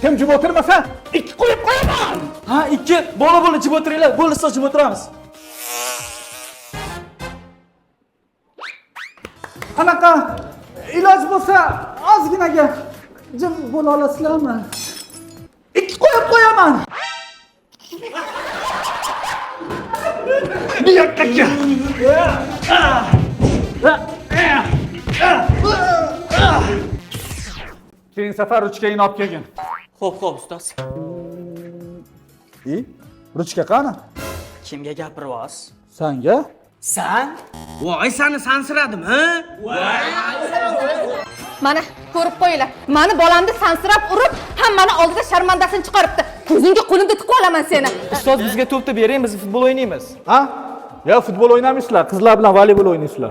Kim jib o'tirmasa, 2 qo'yib qo'yaman. Ha, 2. Bola jib o'tiringlar. Bo'lsa jib o'tiramiz. Qanaqa iloj bo'lsa, ozginaga jim bo'la olasizlarmi? 2 qo'yib qo'yaman. Bu yoqqa kel. Keyin safar ruchkangni olib kelgin. Xo'p, ustoz. Ruchka qani? Kimga gapiryapsiz? Sanga? San? Voy, seni sansiradim, ha? Mana ko'rib qo'yinglar. Meni bolamni sansirab urib, hammani oldida sharmandasini chiqaribdi. Ko'zingga qo'limda tiqib olaman seni. Ustoz bizga to'pni bering, biz futbol o'ynaymiz. Ha? Ya futbol o'ynamaysizlar, qizlar bilan voleybol o'ynaysizlar.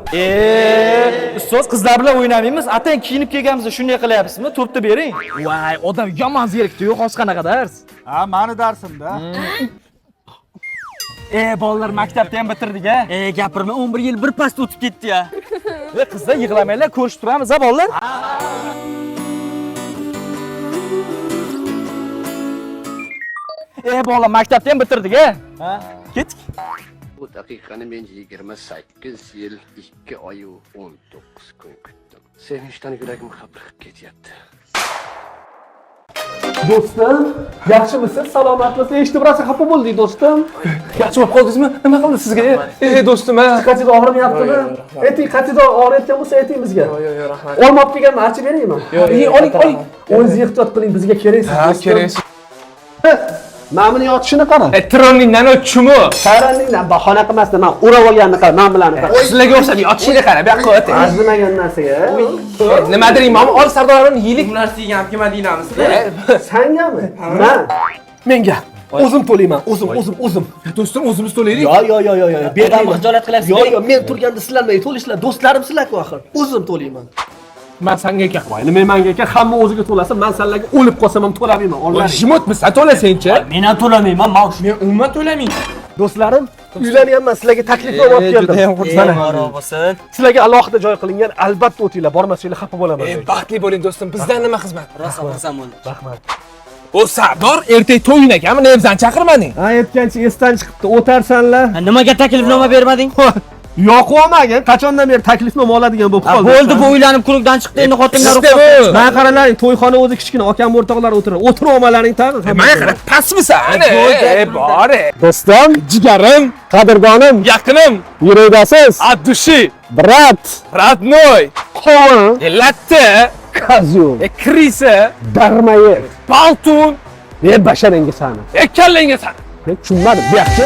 Ustoz qizlar bilan o'ynamaymiz. Atang kiyinib kelganimizda shunday qilyapsizmi? To'pni bering. Voy, odam yomon zerikdi-yu, hozir qanaqa dars? Ha, meni darsimda. Bolalar maktabni ham bitirdik-a. Gapirma, 11 yil bir past o'tib ketdi-ya. Qizlar yig'lamanglar, ko'rishib turamiz-a, bolalar? Bolalar maktabni ham bitirdik-a. Ha? Ketdik. Bu daqiqani men 28 yil 2 oy 19 kun kutdim. Sevinchdan yuragim hapriqib ketyapti. Do'stim, yaxshimisiz? Salomatmisiz? Eshitib rosa xafa bo'ldik, do'stim. Yaxshi bo'lib qoldingizmi? Nima qildi sizga? Do'stim, Qatida og'rimayaptimi? Ayting, qatida og'riyotgan bo'lsa ayting bizga. Yo'q, rahmat. Olmoq kelganman, ochib beraymi? Oling. O'zingiz ehtiyot qiling, bizga keraksiz. Ha, keraksiz. Mana buni yotishini qara. Troningdan o'tchimi? Sayrandingdan bahona qilmasdan, men urab olganini qara, men bilan qara. Sizlarga o'xshab yotishingni qara, bu yoqqa o'ting. Arzimagan narsaga. Nima deyman? Ol sardorini yilik. Bu narsaga ham kim deymizmi? Sangami? Men. Menga. O'zim to'layman. O'zim. Do'stim, o'zimiz to'laylik. Yo. Berdan xijolat qilyapsiz. Yo, men turganda sizlar to'lishlar, do'stlarim sizlar-ku axir. O'zim to'layman. Men senga ekan. Voy, nima menga ekan, hamma o'ziga to'lasa, men sizlarga o'lib qolsam ham to'lamayman. Olmang. Jimotmi? Sen to'lasang-chi. Men ham to'lamayman, maosh. Men umuman to'lamayman. Do'stlarim, uylanyapman, sizlarga taklifnoma olib keldim. Mana bo'lsin. Sizlarga alohida joy qilingan, albatta o'tinglar, bormasanglar xafa bo'laman. Baxtli bo'ling do'stim. Bizdan nima xizmat? Rosa xursand bo'ldim. Rahmat. O Sardor ertak to'yin ekanmi? Nevzan chaqirmading? Ha, aytgancha esdan chiqibdi. O'tarsanlar. Nimaga taklifnoma bermading? Yo'qolmagan. Qachondan beri taklifnoma oladigan bo'lib qoldi. Bo'ldi, bu uylanib kulukdan chiqdi, endi xotinlar ruxsat. Men qaralaring, to'yxona o'zi kichkina, akam o'rtoqlar o'tiradi. O'tirib olmalaring tag'in. Menga qara, pastmisan? Bor. Do'stim, jigarim, qadrdonim, Yaqinim. yurakdasiz. Addushi. Brat, Radnoy. qovun, Latte. kazyum, Krisa. darmayev. Baltun. Basharangiz sani. Kallanga san. Tushunmadim, bu yaxshi.